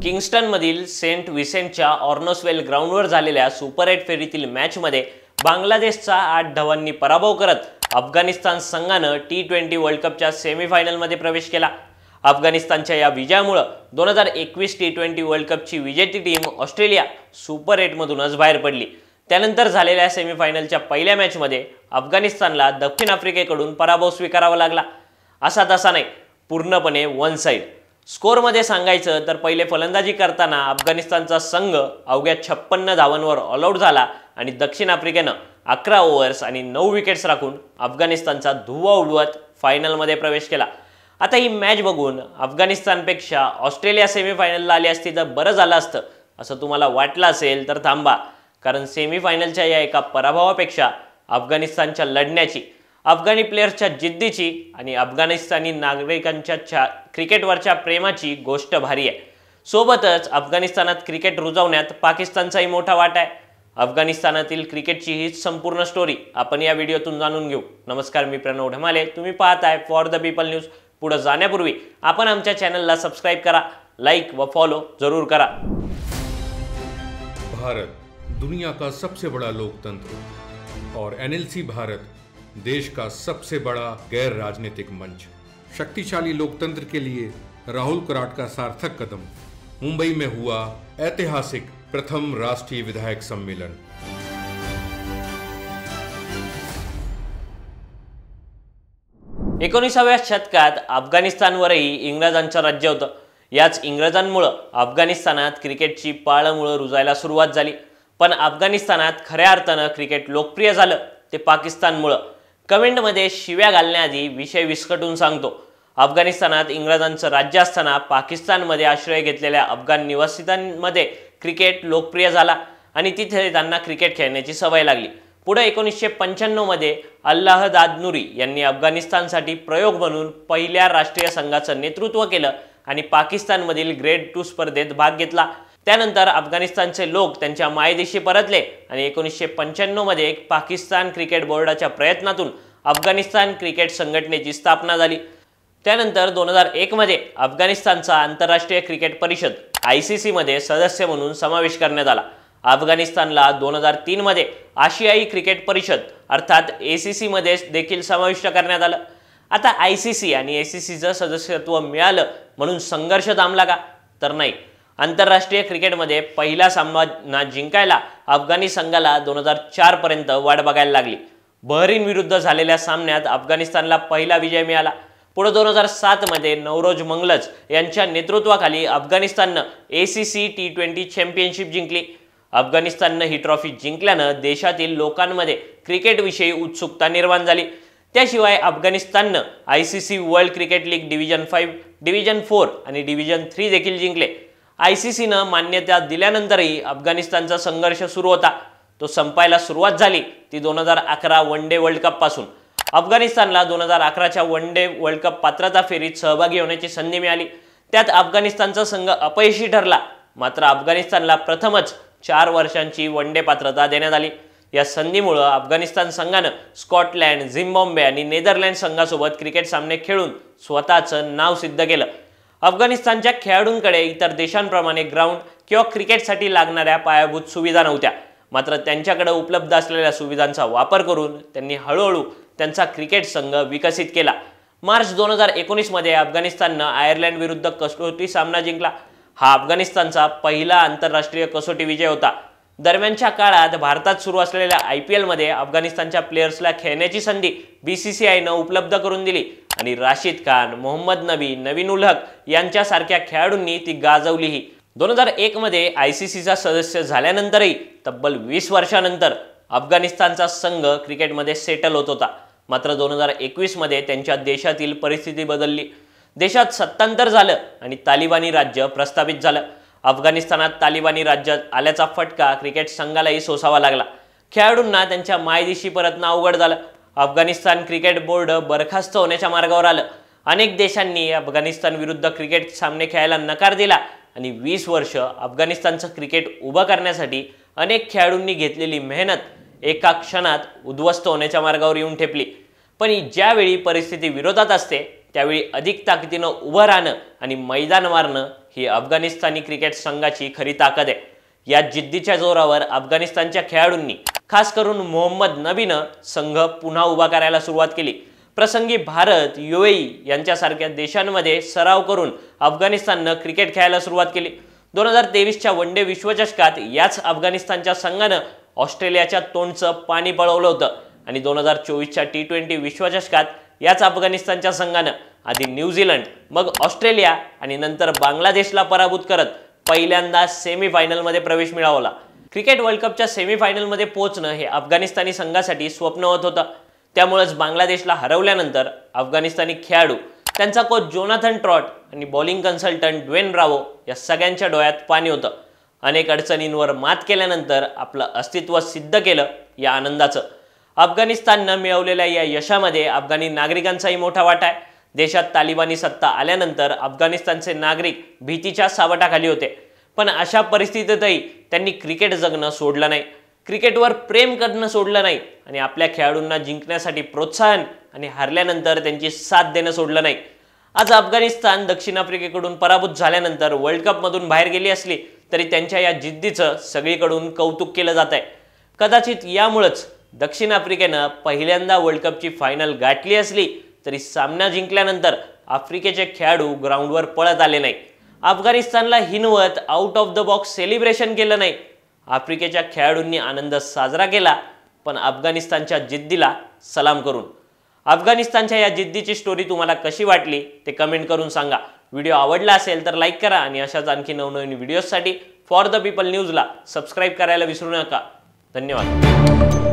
किंगस्टनमधील Saint विसेंटच्या ऑर्नोसवेल ग्राउंडवर झालेल्या super 8 फेरीतील मॅचमध्ये बांगलादेशचा 8 धावांनी पराभव करत अफगाणिस्तान संघानं T20 वर्ल्ड कपच्या सेमीफायनलमध्ये प्रवेश केला। अफगाणिस्तानच्या या विजयामुळे 2021 T20 वर्ल्ड कपची विजेती टीम ऑस्ट्रेलिया सुपर 8 मधूनच बाहेर पडली। त्यानंतर झालेल्या सेमीफायनलच्या पहिल्या मॅचमध्ये अफगाणिस्तानला दक्षिण आफ्रिकेकडून पराभव स्वीकारावा लागला। असा तसा नाही, पूर्णपणे वन साइड। स्कोअरमध्ये सांगायचं तर पहिले फलंदाजी करताना अफगाणिस्तानचा संघ अवघ्या 56 धावांवर ऑल आउट झाला आणि दक्षिण आफ्रिकेनं 11 ओव्हर्स आणि 9 विकेट्स राखून अफगाणिस्तानचा धुव्वा उडवत फायनलमध्ये प्रवेश केला। आता ही मॅच बघून अफगाणिस्तानपेक्षा ऑस्ट्रेलिया सेमीफायनलला आली असती तर बरं झालं असतं असं तुम्हाला वाटलं असेल तर थांबा, कारण सेमीफायनलच्या या एका पराभवापेक्षा अफगाणिस्तानच्या लढण्याची, अफगाणी प्लेयर्सच्या जिद्दीची आणि अफगाणिस्तानी नागरिकांच्या क्रिकेटवरच्या प्रेमाची गोष्ट भारी आहे। सोबतच अफगाणिस्तानात क्रिकेट रुजवण्यात पाकिस्तानचाही मोठा वाटा आहे। अफगाणिस्तानातील क्रिकेटची ही संपूर्ण स्टोरी आपण या व्हिडिओतून जाणून घेऊ। नमस्कार, मी प्रणव ढमाले, तुम्ही पाहताय फॉर द पीपल न्यूज। पुढे जाण्यापूर्वी आपण आमच्या चॅनलला सबस्क्राइब करा, लाईक व फॉलो जरूर करा। भारत दुनिया का सबसे बड़ा लोकतंत्र और NLC भारत देश का सबसे बड़ा गैर राजनीतिक मंच। शक्तिशाली लोकतंत्र के लिए राहुल कराट का सार्थक कदम। मुंबई में हुआ ऐतिहासिक प्रथम राष्ट्रीय विधायक सम्मेलन। एकोणिसाव्या शतकात अफगाणिस्तानवरही इंग्रजांचं राज्य होतं। याच इंग्रजांमुळे अफगाणिस्तानात क्रिकेटची पाळंमुळं रुजायला सुरुवात झाली। पण अफगाणिस्तानात खऱ्या अर्थानं क्रिकेट लोकप्रिय झालं ते पाकिस्तानमुळं। कमेंटमध्ये शिव्या घालण्याआधी विषय विस्कटून सांगतो। अफगाणिस्तानात इंग्रजांचं राज्य असताना पाकिस्तानमध्ये आश्रय घेतलेल्या अफगाण निवासितांमध्ये क्रिकेट लोकप्रिय झाला आणि तिथे त्यांना क्रिकेट खेळण्याची सवय लागली। पुढे 1995 मध्ये अल्लाह दादनुरी यांनी अफगाणिस्तानसाठी प्रयोग म्हणून पहिल्या राष्ट्रीय संघाचं नेतृत्व केलं आणि पाकिस्तानमधील ग्रेड 2 स्पर्धेत भाग घेतला। त्यानंतर अफगाणिस्तानचे लोक त्यांच्या मायदेशी परतले आणि 1995 मध्ये पाकिस्तान क्रिकेट बोर्डाच्या प्रयत्नातून अफगाणिस्तान क्रिकेट संघटनेची स्थापना झाली। त्यानंतर 2001 मध्ये अफगाणिस्तानचा आंतरराष्ट्रीय क्रिकेट परिषद ICC मध्ये सदस्य म्हणून समावेश करण्यात आला। अफगाणिस्तानला 2003 मध्ये आशियाई क्रिकेट परिषद अर्थात ACC मध्ये देखील समाविष्ट करण्यात आलं। आता ICC आणि ACCचं सदस्यत्व मिळालं म्हणून संघर्ष थांबला का? तर नाही। आंतरराष्ट्रीय क्रिकेटमध्ये पहिला सामना जिंकायला अफगाणी संघाला 2004 पर्यंत वाट बघायला लागली। बहरीन विरुद्ध झालेल्या सामन्यात अफगाणिस्तानला पहिला विजय मिळाला। पुढे 2007 मध्ये नवरोज मंगलज यांच्या नेतृत्वाखाली अफगाणिस्ताननं ACC T20 चॅम्पियनशिप जिंकली। अफगाणिस्ताननं ही ट्रॉफी जिंकल्यानं देशातील लोकांमध्ये क्रिकेटविषयी उत्सुकता निर्माण झाली। त्याशिवाय अफगाणिस्ताननं ICC world cricket league division 5, division 4 आणि डिव्हिजन 3 देखील जिंकले। ICCनं मान्यता दिल्यानंतरही अफगाणिस्तानचा संघर्ष सुरू होता। तो संपायला सुरुवात झाली ती 2011 वन डे वर्ल्ड कप पासून। अफगाणिस्तानला 2011च्या वन डे वर्ल्ड कप पात्रता फेरीत सहभागी होण्याची संधी मिळाली। त्यात अफगाणिस्तानचा संघ अपयशी ठरला, मात्र अफगाणिस्तानला प्रथमच 4 वर्षांची वन डे पात्रता देण्यात आली। या संधीमुळे अफगाणिस्तान संघानं स्कॉटलँड, झिम्बाब्वे आणि नेदरलँड संघासोबत क्रिकेट सामने खेळून स्वतःचं नाव सिद्ध केलं। अफगाणिस्तानच्या खेळाडूंकडे इतर देशांप्रमाणे ग्राउंड किंवा क्रिकेटसाठी लागणाऱ्या पायाभूत सुविधा नव्हत्या, मात्र त्यांच्याकडे उपलब्ध असलेल्या सुविधांचा वापर करून त्यांनी हळूहळू त्यांचा क्रिकेट संघ विकसित केला। मार्च 2019 मध्ये अफगाणिस्ताननं आयर्लंड विरुद्ध कसोटी सामना जिंकला। हा अफगाणिस्तानचा पहिला आंतरराष्ट्रीय कसोटी विजय होता। दरम्यानच्या काळात भारतात सुरू असलेल्या IPL मध्ये अफगाणिस्तानच्या प्लेयर्सला खेळण्याची संधी BCCIनं उपलब्ध करून दिली आणि राशिद खान, मोहम्मद नबी, नवीन उल हक यांच्यासारख्या खेळाडूंनी ती गाजवलीही। 2001 मध्ये ICCचा सदस्य झाल्यानंतरही तब्बल 20 वर्षांनंतर अफगाणिस्तानचा संघ क्रिकेटमध्ये सेटल होत होता। मात्र 2021 मध्ये त्यांच्या देशातील परिस्थिती बदलली। देशात सत्तांतर झालं आणि तालिबानी राज्य प्रस्थापित झालं। अफगाणिस्तानात तालिबानी राज्य आल्याचा फटका क्रिकेट संघालाही सोसावा लागला। खेळाडूंना त्यांच्या मायदेशी परतणं अवघड झालं। अफगाणिस्तान क्रिकेट बोर्ड बरखास्त होण्याच्या मार्गावर आलं। अनेक देशांनी अफगाणिस्तान विरुद्ध क्रिकेट सामने खेळायला नकार दिला आणि 20 वर्ष अफगाणिस्तानचं क्रिकेट उभं करण्यासाठी अनेक खेळाडूंनी घेतलेली मेहनत एका क्षणात उद्ध्वस्त होण्याच्या मार्गावर येऊन ठेपली। पण ज्यावेळी परिस्थिती विरोधात असते त्यावेळी अधिक ताकदीनं उभं राहणं आणि मैदान मारणं ही अफगाणिस्तानी क्रिकेट संघाची खरी ताकद आहे। या जिद्दीच्या जोरावर अफगाणिस्तानच्या खेळाडूंनी खास करून मोहम्मद नबीनं संघ पुन्हा उभा करायला सुरुवात केली। प्रसंगी भारत, UAE यांच्यासारख्या देशांमध्ये सराव करून अफगाणिस्ताननं क्रिकेट खेळायला सुरुवात केली। 2023च्या वनडे विश्वचषकात याच अफगाणिस्तानच्या संघानं ऑस्ट्रेलियाच्या तोंडचं पाणी पळवलं होतं आणि 2024च्या T20 विश्वचषकात याच अफगाणिस्तानच्या संघानं आधी न्यूझीलंड, मग ऑस्ट्रेलिया आणि नंतर बांगलादेशला पराभूत करत पहिल्यांदा सेमीफायनलमध्ये प्रवेश मिळवला। क्रिकेट वर्ल्ड कपच्या सेमीफायनलमध्ये पोहोचणं हे अफगाणिस्तानी संघासाठी स्वप्नवत होतं। त्यामुळेच बांगलादेशला हरवल्यानंतर अफगाणिस्तानी खेळाडू, त्यांचा कोच जोनाथन ट्रॉट आणि बॉलिंग कन्सल्टंट ड्वेन ब्रावो या सगळ्यांच्या डोळ्यात पाणी होतं। अनेक अडचणींवर मात केल्यानंतर आपलं अस्तित्व सिद्ध केलं या आनंदाचं। अफगाणिस्ताननं मिळवलेल्या या यशामध्ये अफगाणी नागरिकांचाही मोठा वाटा आहे। देशात तालिबानी सत्ता आल्यानंतर अफगाणिस्तानचे नागरिक भीतीच्या सावटाखाली होते, पण अशा परिस्थितीतही त्यांनी क्रिकेट जगणं सोडलं नाही, क्रिकेटवर प्रेम करणं सोडलं नाही आणि आपल्या खेळाडूंना जिंकण्यासाठी प्रोत्साहन आणि हरल्यानंतर त्यांची साथ देणं सोडलं नाही। आज अफगाणिस्तान दक्षिण आफ्रिकेकडून पराभूत झाल्यानंतर वर्ल्ड कपमधून बाहेर गेली असली तरी त्यांच्या या जिद्दीचं सगळीकडून कौतुक केलं जात आहे। कदाचित यामुळेच दक्षिण आफ्रिकेनं पहिल्यांदा वर्ल्ड कपची फायनल गाठली असली तरी सामना जिंकल्यानंतर आफ्रिकेचे खेळाडू ग्राउंडवर पळत आले नाही, अफगाणिस्तानला हिनवत out of the box celebration केलं नाही। आफ्रिकेच्या खेळाडूंनी आनंद साजरा केला, पण अफगाणिस्तानच्या जिद्दीला सलाम करून। अफगाणिस्तानच्या या जिद्दीची स्टोरी तुम्हाला कशी वाटली ते कमेंट करून सांगा। व्हिडिओ आवडला असेल तर लाईक करा आणि अशाच आणखी नवनवीन व्हिडिओजसाठी फॉर द पीपल न्यूजला सबस्क्राईब करायला विसरू नका। धन्यवाद।